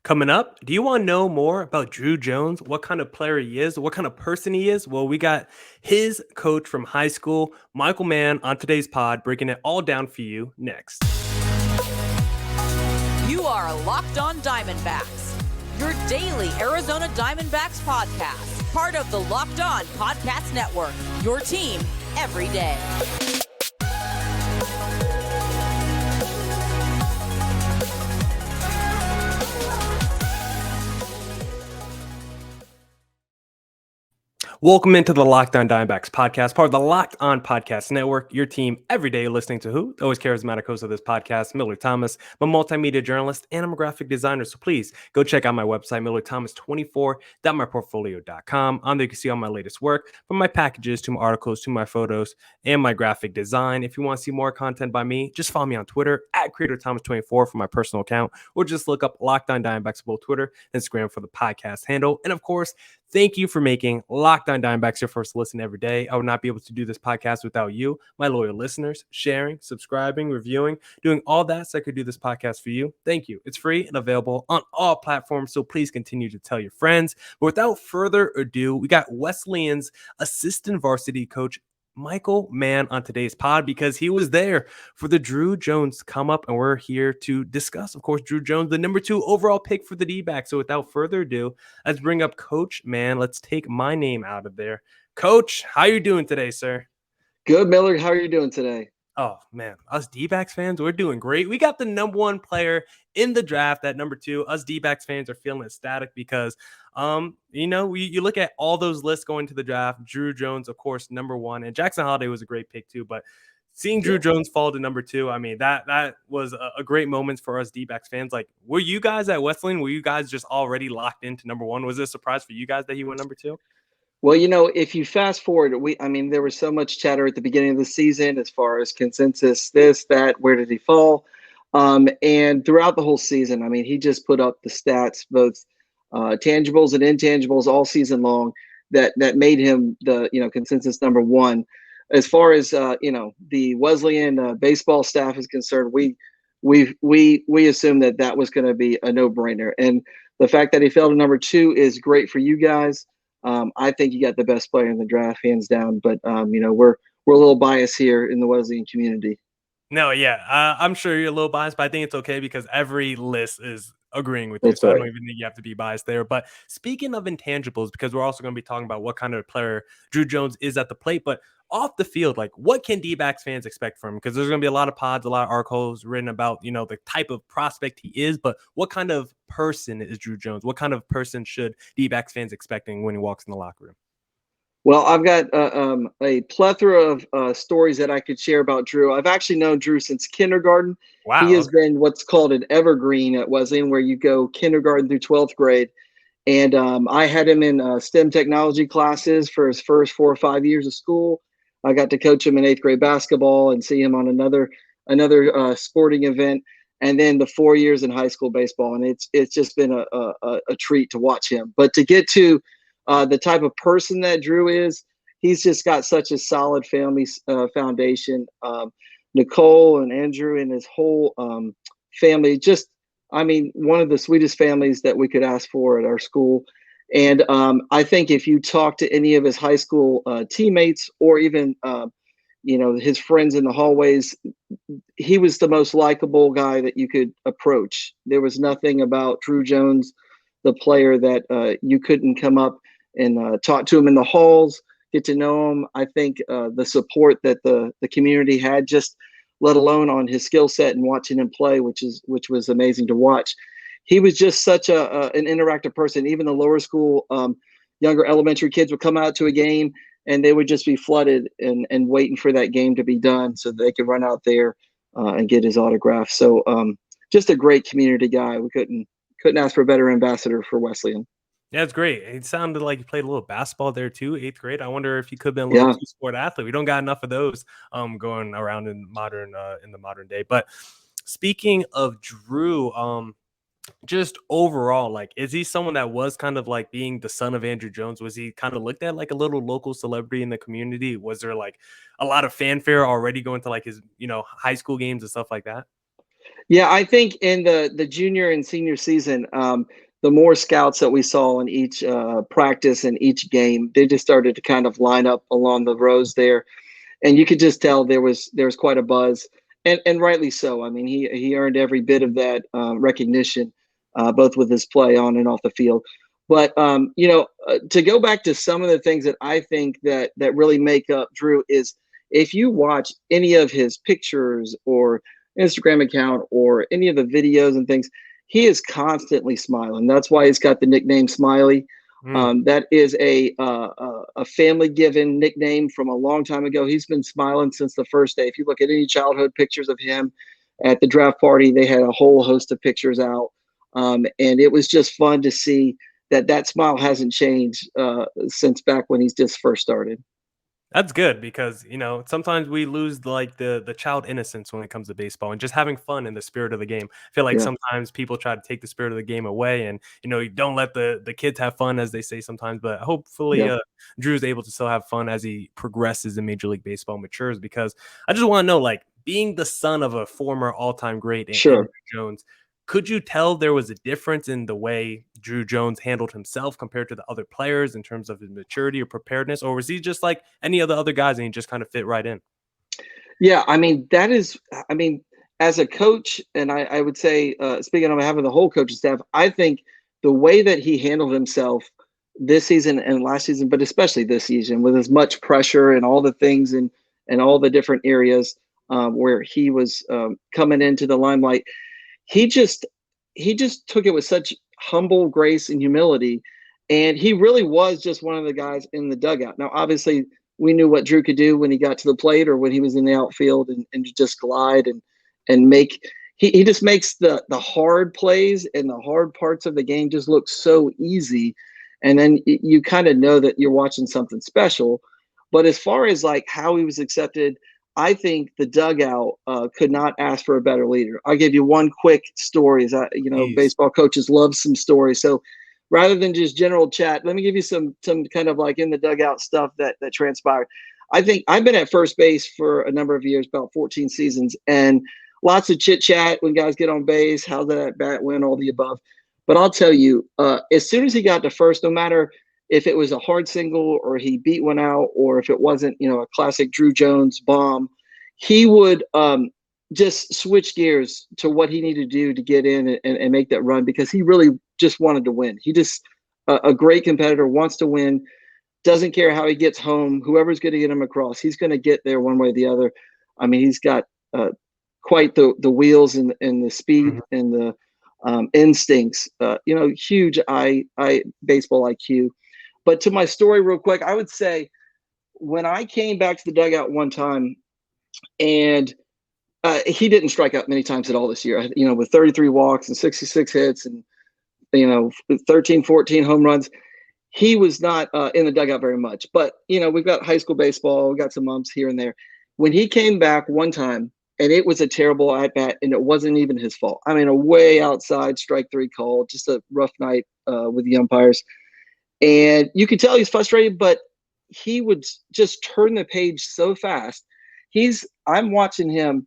Coming up, do you want to know more about Druw Jones? What kind of player he is? What kind of person he is? Well, we got his coach from high school, Michael Mann, on today's pod, breaking it all down for you next. You are Locked On Diamondbacks, your daily Arizona Diamondbacks podcast, part of the Locked On Podcast Network, your team every day. Welcome into the Locked On Diamondbacks podcast, part of the Locked On Podcast Network, your team every day listening to who? The always charismatic host of this podcast, Miller Thomas. I'm a multimedia journalist and I'm a graphic designer, so please go check out my website, millerthomas24.myportfolio.com. On there you can see all my latest work, from my packages to my articles to my photos and my graphic design. If you want to see more content by me, just follow me on Twitter at CreatorThomas24 for my personal account, or just look up Locked On Diamondbacks on both Twitter and Instagram for the podcast handle. And of course, thank you for making Locked On Diamondbacks your first listen every day. I would not be able to do this podcast without you, my loyal listeners, sharing, subscribing, reviewing, doing all that so I could do this podcast for you. Thank you. It's free and available on all platforms, so please continue to tell your friends. But without further ado, we got Wesleyan's assistant varsity coach, Michael Mann, on today's pod because he was there for the Druw Jones come up, and we're here to discuss, of course, Druw Jones, the number 2 overall pick for the D-backs. So without further ado, let's bring up Coach Mann. Let's take my name out of there. Coach, how you doing today, sir? Good, Miller. How are you doing today? Oh, man, us D-backs fans, we're doing great. We got the number 1 player in the draft at number 2. Us D-backs fans are feeling ecstatic because, you look at all those lists going to the draft. Druw Jones, of course, number 1. And Jackson Holliday was a great pick too. But seeing Druw Jones fall to number 2, I mean, that was a great moment for us D-backs fans. Like, were you guys at Wesleyan? Were you guys just already locked into number 1? Was it a surprise for you guys that he went number 2? Well, if you fast forward, there was so much chatter at the beginning of the season as far as consensus, this, that, where did he fall? And throughout the whole season, I mean, he just put up the stats, both tangibles and intangibles all season long that made him the, consensus number 1. As far as, the Wesleyan baseball staff is concerned, we assumed that was going to be a no-brainer. And the fact that he fell to number 2 is great for you guys. I think you got the best player in the draft, hands down. But we're a little biased here in the Wesleyan community. No, yeah, I'm sure you're a little biased, but I think it's okay because every list is agreeing with you. That's So I right. don't even think you have to be biased there. But speaking of intangibles, because we're also going to be talking about what kind of player Druw Jones is at the plate, but off the field, like, what can D-backs fans expect from him? Because there's going to be a lot of pods, a lot of articles written about, the type of prospect he is, but what kind of person is Druw Jones? What kind of person should D-backs fans expecting when he walks in the locker room? Well, I've got a plethora of stories that I could share about Druw. I've actually known Druw since kindergarten. Wow. He has been what's called an evergreen at Wesleyan, where you go kindergarten through 12th grade. And I had him in STEM technology classes for his first 4 or 5 years of school. I got to coach him in 8th grade basketball and see him on another sporting event, and then the 4 years in high school baseball. And it's just been a treat to watch him. But to get to the type of person that Druw is, he's just got such a solid family foundation. Nicole and Andrew and his whole family, one of the sweetest families that we could ask for at our school. And I think if you talk to any of his high school teammates or even, his friends in the hallways, he was the most likable guy that you could approach. There was nothing about Druw Jones, the player, that you couldn't come up and talk to him in the halls, get to know him. I think the support that the community had, just let alone on his skill set and watching him play, which was amazing to watch. He was just such an interactive person. Even the lower school, younger elementary kids would come out to a game and they would just be flooded and waiting for that game to be done so they could run out there and get his autograph. So just a great community guy. We couldn't ask for a better ambassador for Wesleyan. Yeah, it's great. It sounded like you played a little basketball there too, 8th grade. I wonder if you could have been a little two-sport athlete. We don't got enough of those going around in the modern day. But speaking of Druw, just overall, like, is he someone that was kind of like being the son of Andruw Jones? Was he kind of looked at like a little local celebrity in the community? Was there like a lot of fanfare already going to like his, high school games and stuff like that? Yeah, I think in the junior and senior season, the more scouts that we saw in each practice and each game, they just started to kind of line up along the rows there, and you could just tell there was quite a buzz, and rightly so. I mean, he earned every bit of that recognition, both with his play on and off the field. But to go back to some of the things that I think that really make up Druw is if you watch any of his pictures or Instagram account or any of the videos and things, he is constantly smiling. That's why he's got the nickname Smiley. That is a family given nickname from a long time ago. He's been smiling since the first day. If you look at any childhood pictures of him at the draft party, they had a whole host of pictures out, and it was just fun to see that smile hasn't changed since back when he's just first started. That's good because, sometimes we lose like the child innocence when it comes to baseball and just having fun in the spirit of the game. I feel like Yeah, sometimes people try to take the spirit of the game away and, you don't let the kids have fun as they say sometimes, but hopefully yeah, Drew's able to still have fun as he progresses in Major League Baseball, matures, because I just want to know, like, being the son of a former all-time great in Druw sure. Jones, could you tell there was a difference in the way Druw Jones handled himself compared to the other players in terms of his maturity or preparedness, or was he just like any of the other guys and he just kind of fit right in? Yeah, I mean, I mean, as a coach, and I would say, speaking on behalf of the whole coaching staff, I think the way that he handled himself this season and last season, but especially this season, with as much pressure and all the things and all the different areas where he was coming into the limelight, he just he just took it with such humble grace and humility, and he really was just one of the guys in the dugout. Now obviously we knew what Druw could do when he got to the plate or when he was in the outfield, and just glide and make he just makes the hard plays and the hard parts of the game just look so easy, and then you kind of know that you're watching something special. But as far as like how he was accepted, I think the dugout could not ask for a better leader. I'll give you one quick story. Jeez. Baseball coaches love some stories. So rather than just general chat, let me give you some kind of like in the dugout stuff that transpired. I think I've been at first base for a number of years, about 14 seasons, and lots of chit chat when guys get on base, how that bat went, all the above. But I'll tell you, as soon as he got to first, no matter if it was a hard single or he beat one out, or if it wasn't, a classic Druw Jones bomb, he would just switch gears to what he needed to do to get in and make that run, because he really just wanted to win. He just a great competitor, wants to win, doesn't care how he gets home. Whoever's going to get him across, he's going to get there one way or the other. I mean, he's got quite the wheels and the speed Mhm. and the instincts. Huge baseball IQ. But to my story, real quick, I would say when I came back to the dugout one time, and he didn't strike out many times at all this year, with 33 walks and 66 hits and, 13, 14 home runs. He was not in the dugout very much. But, we've got high school baseball, we got some umps here and there. When he came back one time, and it was a terrible at bat, and it wasn't even his fault. I mean, a way outside strike three call, just a rough night with the umpires. And you could tell he's frustrated, but he would just turn the page so fast. I'm watching him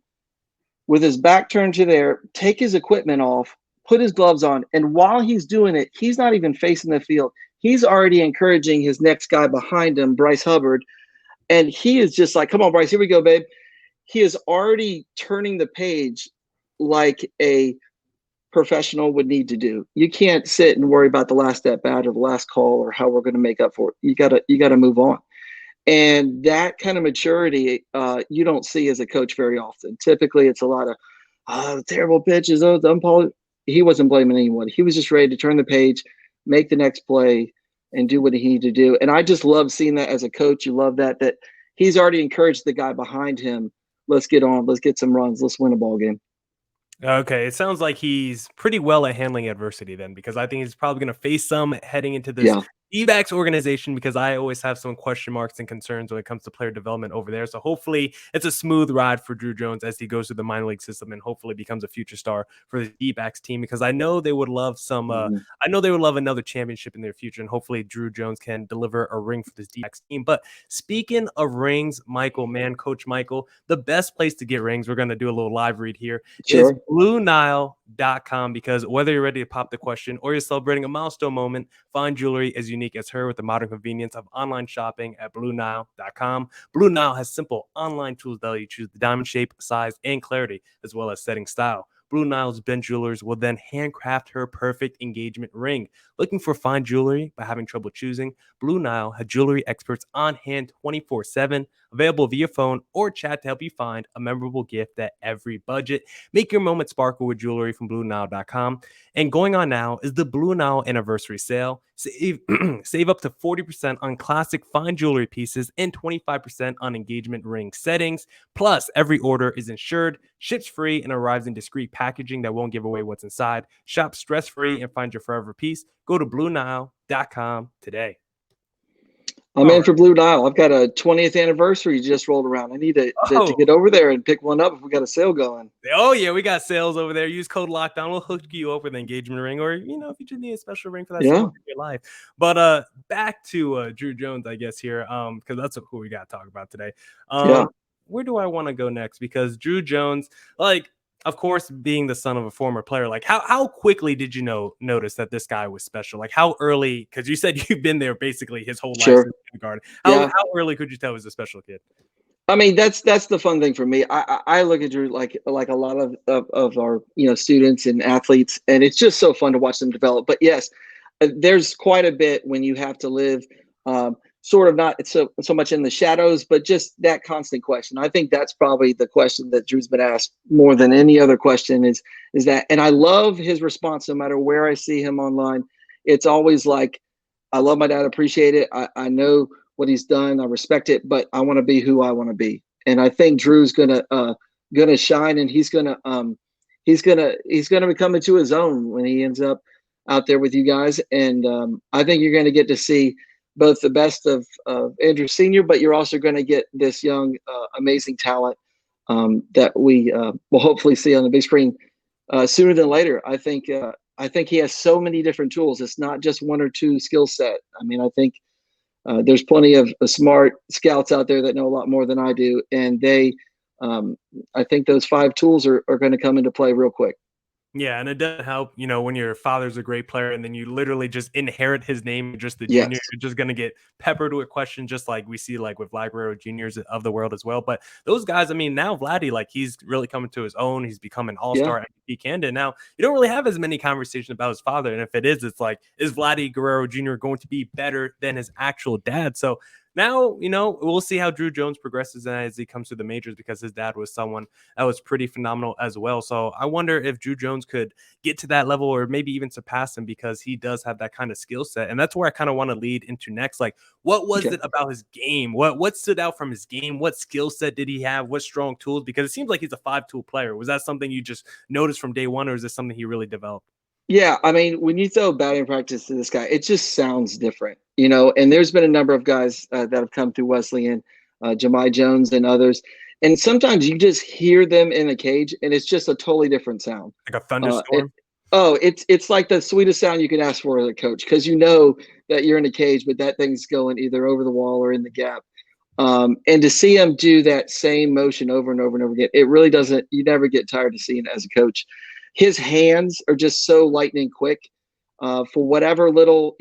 with his back turned to there, take his equipment off, put his gloves on, and while he's doing it, he's not even facing the field. He's already encouraging his next guy behind him, Bryce Hubbard, and he is just like, "Come on, Bryce, here we go, babe." He is already turning the page like a professional would need to do. You can't sit and worry about the last at bat or the last call or how we're going to make up for it. You gotta move on. And that kind of maturity, you don't see as a coach very often. Typically, it's a lot of terrible pitches. Oh, the umpire. He wasn't blaming anyone. He was just ready to turn the page, make the next play, and do what he needed to do. And I just love seeing that as a coach. You love that he's already encouraged the guy behind him. Let's get on. Let's get some runs. Let's win a ball game. Okay, it sounds like he's pretty well at handling adversity then, because I think he's probably going to face some heading into this Yeah. D-backs organization, because I always have some question marks and concerns when it comes to player development over there. So hopefully it's a smooth ride for Druw Jones as he goes through the minor league system and hopefully becomes a future star for the D-backs team, because I know they would love I know they would love another championship in their future, and hopefully Druw Jones can deliver a ring for this D-backs team. But speaking of rings, Michael Mann, Coach Michael, the best place to get rings, we're going to do a little live read here, is Sure. BlueNile.com, because whether you're ready to pop the question or you're celebrating a milestone moment, find jewelry as unique as her with the modern convenience of online shopping at BlueNile.com. Blue Nile has simple online tools that let you choose the diamond shape, size, and clarity, as well as setting style. Blue Nile's bench jewelers will then handcraft her perfect engagement ring. Looking for fine jewelry but having trouble choosing? Blue Nile has jewelry experts on hand 24/7, available via phone or chat to help you find a memorable gift at every budget. Make your moment sparkle with jewelry from BlueNile.com. And going on now is the Blue Nile anniversary sale. Save up to 40% on classic fine jewelry pieces and 25% on engagement ring settings. Plus, every order is insured, ships free, and arrives in discreet packaging that won't give away what's inside. Shop stress-free and find your forever piece. Go to BlueNile.com today. I'm in for Blue Nile. I've got a 20th anniversary just rolled around. I need to get over there and pick one up if we got a sale going. Oh, yeah, we got sales over there. Use code LOCKDOWN. We'll hook you up with an engagement ring, or, if you just need a special ring for that someone in your life. But back to Druw Jones, I guess, here, because that's who we got to talk about today. Where do I want to go next? Because Druw Jones, of course, being the son of a former player, how quickly did you notice that this guy was special? Like, how early? Because you said you've been there basically his whole life since kindergarten. How early could you tell he was a special kid? I mean, that's the fun thing for me. I look at Druw like a lot of our students and athletes, and it's just so fun to watch them develop. But yes, there's quite a bit when you have to live sort of not so much in the shadows, but just that constant question. I think that's probably the question that Drew's been asked more than any other question is that. And I love his response no matter where I see him online. It's always like, I love my dad, appreciate it. I know what he's done, I respect it, but I want to be who I want to be. And I think Drew's gonna shine, and he's gonna be coming to his own when he ends up out there with you guys. And I think you're going to get to see both the best of Andrew Sr., but you're also going to get this young, amazing talent that we will hopefully see on the big screen sooner than later. I think he has so many different tools. It's not just one or two skill set. I mean, I think there's plenty of smart scouts out there that know a lot more than I do, and I think those 5 tools are going to come into play real quick. Yeah, and it doesn't help, when your father's a great player and then you literally just inherit his name, just the junior, you're just going to get peppered with questions, just like we see with Vlad Guerrero Juniors of the world as well. But those guys, I mean, now Vladdy, he's really coming to his own. He's become an all-star MVP candidate. Now, you don't really have as many conversations about his father. And if it is, it's like, is Vladdy Guerrero Jr. going to be better than his actual dad? So now, we'll see how Druw Jones progresses as he comes to the majors, because his dad was someone that was pretty phenomenal as well. So I wonder if Druw Jones could get to that level or maybe even surpass him, because he does have that kind of skill set. And that's where I kind of want to lead into next. What was it about his game? What stood out from his game? What skill set did he have? What strong tools? Because it seems like he's a 5-tool player. Was that something you just noticed from day one, or is this something he really developed? Yeah, I mean, when you throw batting practice to this guy, it just sounds different, and there's been a number of guys that have come through Wesleyan, Jahmai Jones and others. And sometimes you just hear them in a cage and it's just a totally different sound. Like a thunderstorm? It's like the sweetest sound you could ask for as a coach, because you know that you're in a cage, but that thing's going either over the wall or in the gap. And to see him do that same motion over and over and over again, it really doesn't, you never get tired of seeing it as a coach. His hands are just so lightning quick for whatever little,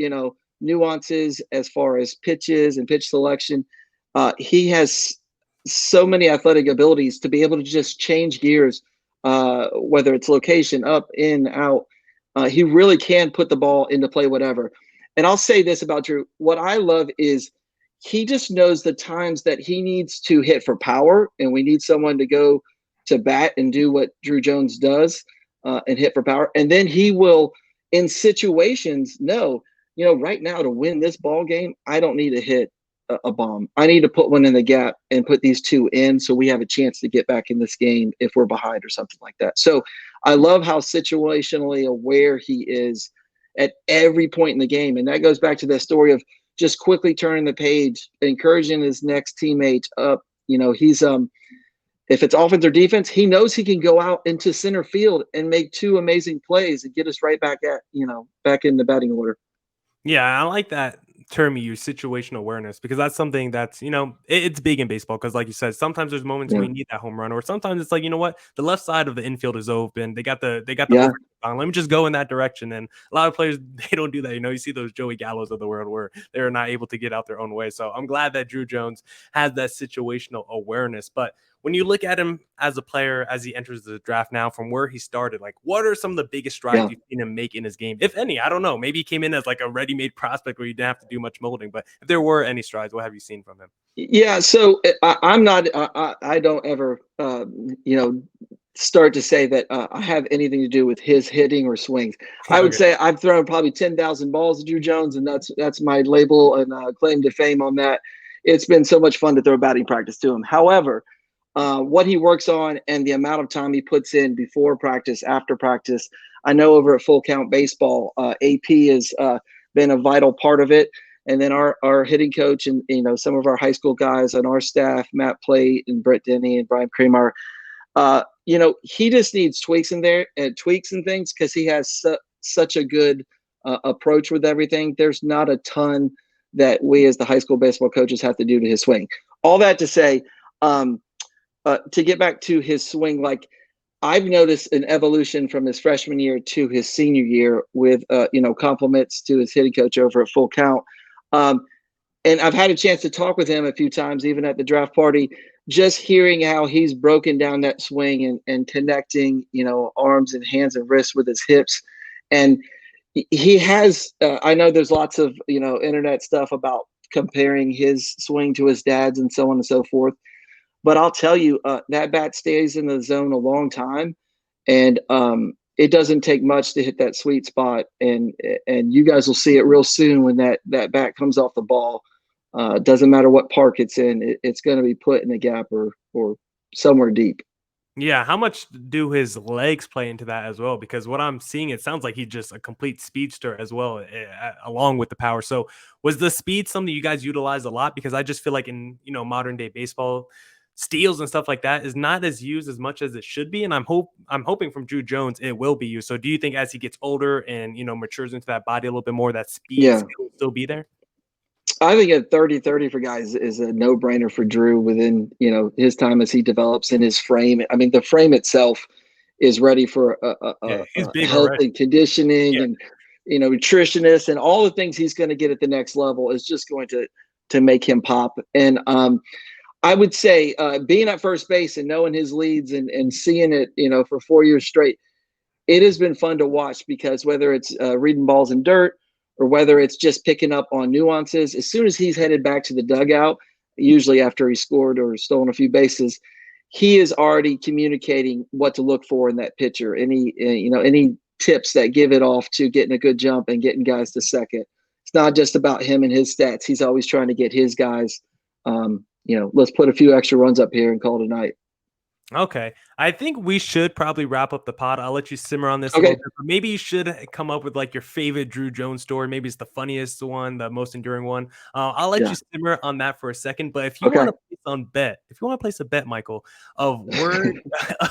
nuances as far as pitches and pitch selection. He has so many athletic abilities to be able to just change gears, whether it's location, up, in, out. He really can put the ball into play, whatever. And I'll say this about Druw. What I love is he just knows the times that he needs to hit for power, and we need someone to go to bat and do what Druw Jones does and hit for power. And then he will, in situations, know, right now to win this ball game, I don't need to hit a bomb. I need to put one in the gap and put these 2 in so we have a chance to get back in this game if we're behind or something like that. So I love how situationally aware he is. at every point in the game. And that goes back to that story of just quickly turning the page, encouraging his next teammates up. He's if it's offense or defense, he knows he can go out into center field and make 2 amazing plays and get us right back back in the batting order. Yeah, I like that term you use, situational awareness, because that's something that's, it's big in baseball. Because like you said, sometimes there's moments Yeah. where you need that home run, or sometimes it's like, you know what, the left side of the infield is open. They got the Yeah. over on. Let me just go in that direction. And a lot of players, they don't do that. You see those Joey Gallos of the world where they're not able to get out their own way. So I'm glad that Druw Jones has that situational awareness. But when you look at him as a player, as he enters the draft now, from where he started, like, what are some of the biggest strides you've seen him make in his game, if any? I don't know. Maybe he came in as like a ready-made prospect where you didn't have to do much molding, but if there were any strides, what have you seen from him? Yeah, so I'm not. I don't ever, start to say that I have anything to do with his hitting or swings. I would say I've thrown probably 10,000 balls to Druw Jones, and that's my label and claim to fame on that. It's been so much fun to throw batting practice to him. However, what he works on and the amount of time he puts in before practice, after practice, I know over at Full Count Baseball, AP has been a vital part of it. And then our hitting coach and some of our high school guys on our staff, Matt Plate and Brett Denny and Brian Kramer, he just needs tweaks in there and tweaks and things because he has such a good approach with everything. There's not a ton that we as the high school baseball coaches have to do to his swing. All that to say, to get back to his swing, like I've noticed an evolution from his freshman year to his senior year with, compliments to his hitting coach over at Full Count. And I've had a chance to talk with him a few times, even at the draft party, just hearing how he's broken down that swing and connecting, arms and hands and wrists with his hips. And he has, I know there's lots of, internet stuff about comparing his swing to his dad's and so on and so forth. But I'll tell you, that bat stays in the zone a long time. And it doesn't take much to hit that sweet spot. And you guys will see it real soon when that bat comes off the ball. Doesn't matter what park it's in, it's going to be put in a gap or somewhere deep. Yeah, how much do his legs play into that as well? Because what I'm seeing, it sounds like he's just a complete speedster as well, along with the power. So was the speed something you guys utilize a lot? Because I just feel like in modern day baseball, steals and stuff like that is not as used as much as it should be. And I'm hoping from Druw Jones it will be used. So do you think as he gets older and matures into that body a little bit more, that speed will still be there? I think at 30-30 for guys is a no-brainer for Druw within, his time as he develops in his frame. I mean, the frame itself is ready for he's health already. and conditioning and, nutritionist and all the things he's going to get at the next level is just going to make him pop. And I would say being at first base and knowing his leads and seeing it, for 4 years straight, it has been fun to watch because whether it's reading balls in dirt, or whether it's just picking up on nuances, as soon as he's headed back to the dugout, usually after he scored or stolen a few bases, he is already communicating what to look for in that pitcher. Any tips that give it off to getting a good jump and getting guys to second. It's not just about him and his stats. He's always trying to get his guys, let's put a few extra runs up here and call it a night. Okay. I think we should probably wrap up the pod. I'll let you simmer on this a Okay. little bit, but maybe you should come up with like your favorite Druw Jones story. Maybe it's the funniest one, the most enduring one. I'll let you simmer on that for a second. But if you want to place a bet, Michael, of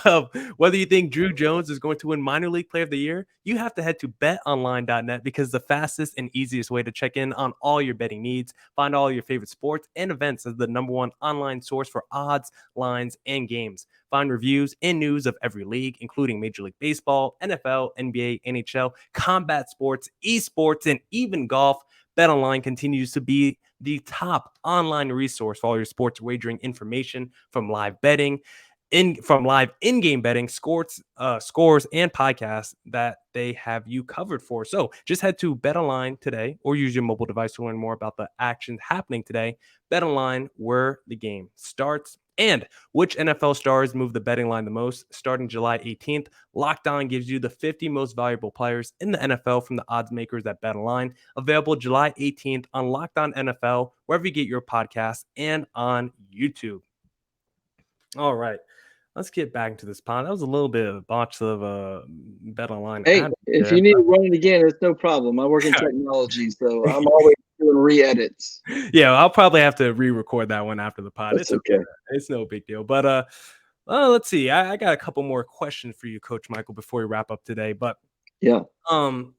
of whether you think Druw Jones is going to win Minor League Player of the Year, you have to head to betonline.net because the fastest and easiest way to check in on all your betting needs. Find all your favorite sports and events as the #1 online source for odds, lines, and games. Find reviews and news of every league, including Major League Baseball, NFL, NBA, NHL, combat sports, esports, and even golf. BetOnline continues to be the top online resource for all your sports wagering information, from live betting, live in-game betting, scores, and podcasts that they have you covered for. So just head to BetOnline today or use your mobile device to learn more about the actions happening today. BetOnline, where the game starts. And which NFL stars move the betting line the most? Starting July 18th, Locked On gives you the 50 most valuable players in the NFL from the odds makers at BetOnline. Available July 18th on Locked On NFL, wherever you get your podcasts, and on YouTube. All right. let's get back into this pod. That was a little bit of a botch of a bet online Hey, ad if there. you need to run it again, it's no problem. I work in technology, so I'm always doing re-edits. Yeah, I'll probably have to re-record that one after the pod. That's It's okay. okay. It's no big deal. But let's see. I got a couple more questions for you, Coach Michael, before we wrap up today. But Yeah.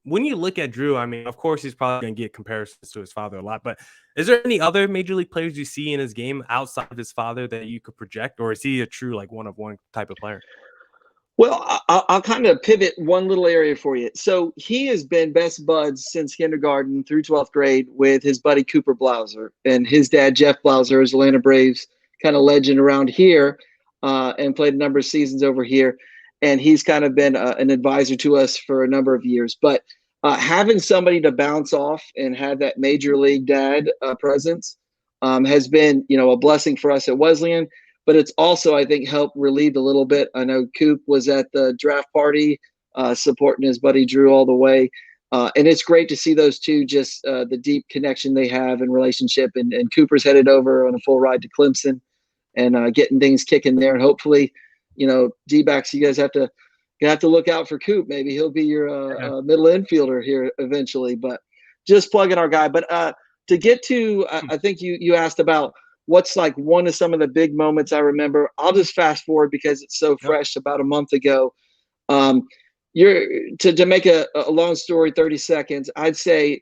when you look at Druw, I mean, of course, he's probably going to get comparisons to his father a lot. But is there any other major league players you see in his game outside of his father that you could project, or is he a true like one of one type of player? Well, I'll kind of pivot one little area for you. So he has been best buds since kindergarten through 12th grade with his buddy Cooper Blauser. And his dad, Jeff Blauser, is Atlanta Braves kind of legend around here and played a number of seasons over here. And he's kind of been an advisor to us for a number of years. But having somebody to bounce off and have that major league dad presence has been, a blessing for us at Wesleyan. But it's also, I think, helped relieve a little bit. I know Coop was at the draft party supporting his buddy Druw all the way. And it's great to see those two, just the deep connection they have and relationship. And Cooper's headed over on a full ride to Clemson and getting things kicking there. And hopefully, D-backs, you guys have to look out for Coop. Maybe he'll be your middle infielder here eventually. But just plugging our guy. But to get to, I think you asked about what's like one of some of the big moments I remember. I'll just fast forward because it's so fresh. About a month ago, to make a long story 30 seconds, I'd say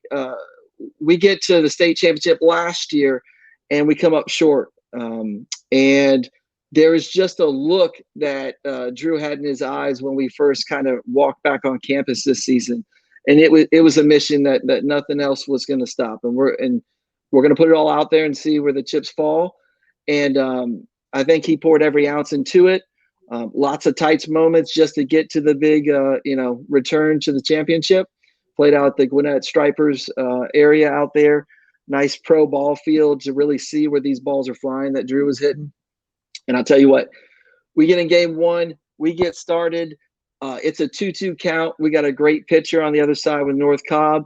we get to the state championship last year and we come up short. And there is just a look that Druw had in his eyes when we first kind of walked back on campus this season. And it was a mission that nothing else was going to stop. And we're going to put it all out there and see where the chips fall. And I think he poured every ounce into it. Lots of tight moments just to get to the big, return to the championship. Played out the Gwinnett Stripers area out there. Nice pro ball field to really see where these balls are flying that Druw was hitting. And I'll tell you what, we get in game one, we get started. It's a 2-2 count. We got a great pitcher on the other side with North Cobb.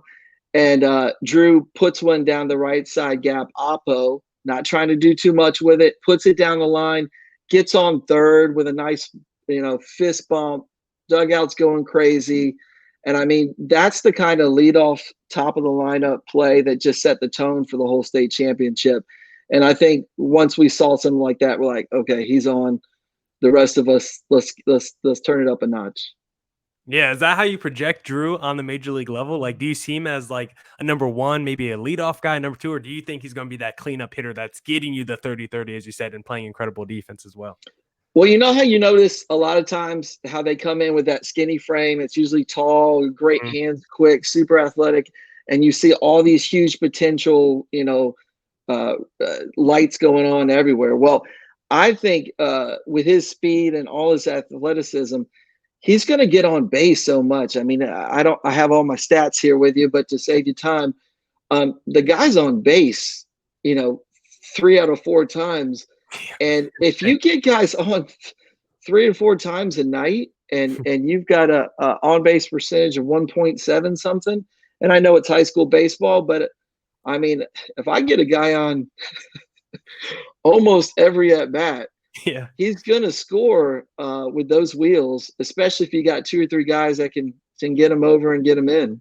And Druw puts one down the right side gap, Oppo, not trying to do too much with it, puts it down the line, gets on third with a nice, fist bump, dugout's going crazy. And I mean, that's the kind of leadoff top of the lineup play that just set the tone for the whole state championship. And I think once we saw something like that, we're like, okay, he's on. The rest of us, let's turn it up a notch. Yeah, is that how you project Druw on the major league level? Like, do you see him as like a number one, maybe a leadoff guy, number two, or do you think he's going to be that cleanup hitter that's getting you the 30-30, as you said, and playing incredible defense as well? Well, you know how you notice a lot of times how they come in with that skinny frame? It's usually tall, great hands, quick, super athletic, and you see all these huge potential, lights going on everywhere. Well, I think with his speed and all his athleticism, he's going to get on base so much. I mean, I have all my stats here with you, but to save you time, the guy's on base, 3 out of 4 times. And if you get guys on 3 or 4 times a night and you've got a on base percentage of 1.7 something, and I know it's high school baseball, but I mean, if I get a guy on almost every at bat, yeah, he's going to score with those wheels, especially if you got 2 or 3 guys that can get him over and get him in.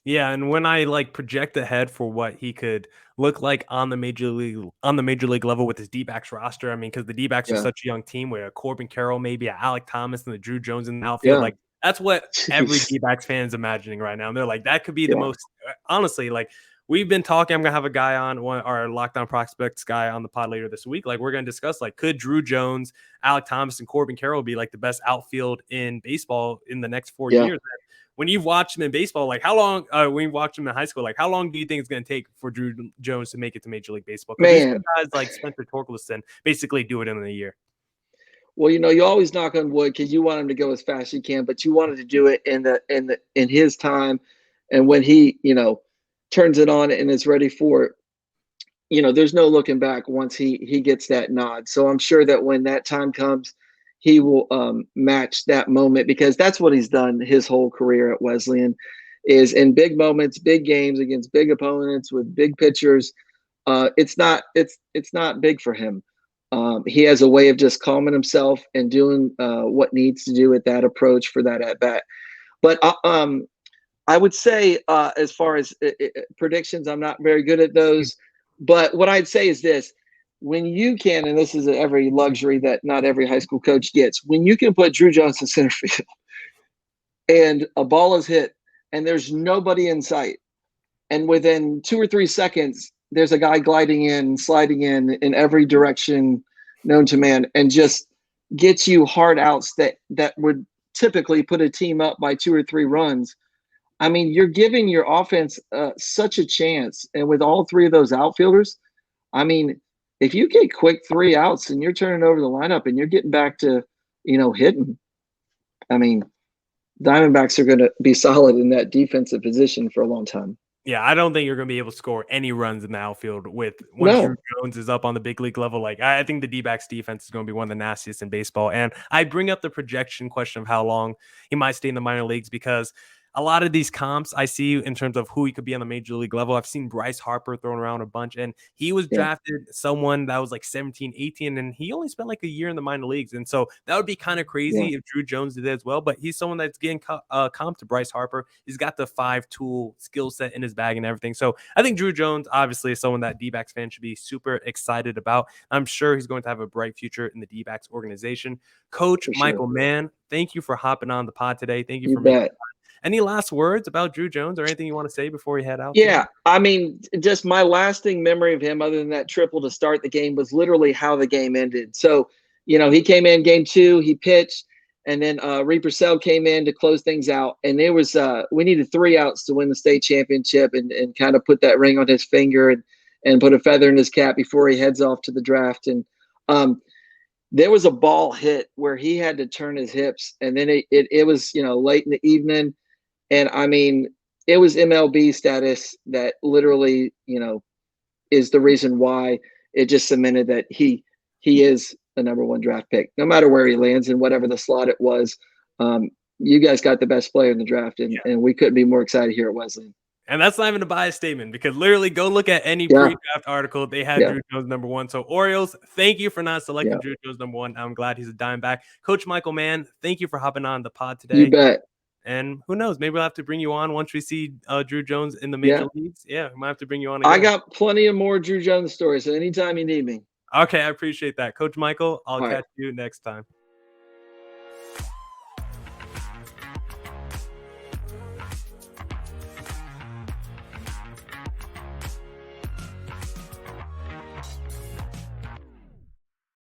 Yeah, and when I like project ahead for what he could look like on the major league level with his D-backs roster, I mean, because the D-backs are such a young team, where Corbin Carroll, maybe Alec Thomas, and the Druw Jones in the outfield, like that's what every D-backs fan is imagining right now. And they're like, that could be the most. Honestly, like we've been talking. I'm gonna have a guy on our Lockdown Prospects guy on the pod later this week. Like we're gonna discuss like could Druw Jones, Alec Thomas, and Corbin Carroll be like the best outfield in baseball in the next 4 years? When you've watched him in baseball, like how long? When you watched him in high school, like how long do you think it's going to take for Druw Jones to make it to Major League Baseball? Man, guys like Spencer Torkelson basically do it in a year. Well, you always knock on wood because you want him to go as fast as you can, but you wanted to do it in his time, and when he turns it on and is ready for it, there's no looking back once he gets that nod. So I'm sure that when that time comes, he will match that moment, because that's what he's done his whole career at Wesleyan, is in big moments, big games against big opponents with big pitchers. It's not big for him. He has a way of just calming himself and doing what needs to do with that approach for that at bat. But I would say, as far as predictions, I'm not very good at those. But what I'd say is this: when you can, and this is every luxury that not every high school coach gets, when you can put Druw Jones in center field and a ball is hit and there's nobody in sight, and within 2 or 3 seconds, there's a guy gliding in, sliding in every direction known to man, and just gets you hard outs that would typically put a team up by 2 or 3 runs. I mean, you're giving your offense such a chance. And with all 3 of those outfielders, I mean, if you get quick 3 outs and you're turning over the lineup and you're getting back to, hitting, I mean, Diamondbacks are going to be solid in that defensive position for a long time. Yeah, I don't think you're going to be able to score any runs in the outfield once No. Druw Jones is up on the big league level. Like, I think the D-backs defense is going to be one of the nastiest in baseball. And I bring up the projection question of how long he might stay in the minor leagues because a lot of these comps I see in terms of who he could be on the major league level. I've seen Bryce Harper thrown around a bunch, and he was drafted someone that was like 17, 18, and he only spent like a year in the minor leagues. And so that would be kind of crazy if Druw Jones did that as well. But he's someone that's getting comp to Bryce Harper. He's got the 5-tool skill set in his bag and everything. So I think Druw Jones obviously is someone that D-backs fans should be super excited about. I'm sure he's going to have a bright future in the D-backs organization. Coach Michael Mann, thank you for hopping on the pod today. Thank you for making it. Any last words about Druw Jones or anything you want to say before we head out? Yeah, I mean, just my lasting memory of him, other than that triple to start the game, was literally how the game ended. So, he came in game 2, he pitched, and then Reaper Cell came in to close things out. And there was we needed 3 outs to win the state championship and kind of put that ring on his finger and put a feather in his cap before he heads off to the draft. And there was a ball hit where he had to turn his hips, and then it was late in the evening. And I mean, it was MLB status that literally, is the reason why it just cemented that he is the number 1 draft pick, no matter where he lands in whatever the slot it was. You guys got the best player in the draft, and we couldn't be more excited here at Wesleyan. And that's not even a biased statement because literally go look at any pre-draft article. They had Druw Jones number 1. So Orioles, thank you for not selecting Druw Jones number 1. I'm glad he's a Diamondback. Coach Michael Mann, thank you for hopping on the pod today. You bet. And who knows? Maybe we'll have to bring you on once we see Druw Jones in the major leagues. Yeah, we might have to bring you on again. I got plenty of more Druw Jones stories, so anytime you need me. Okay, I appreciate that. Coach Michael, I'll catch you next time.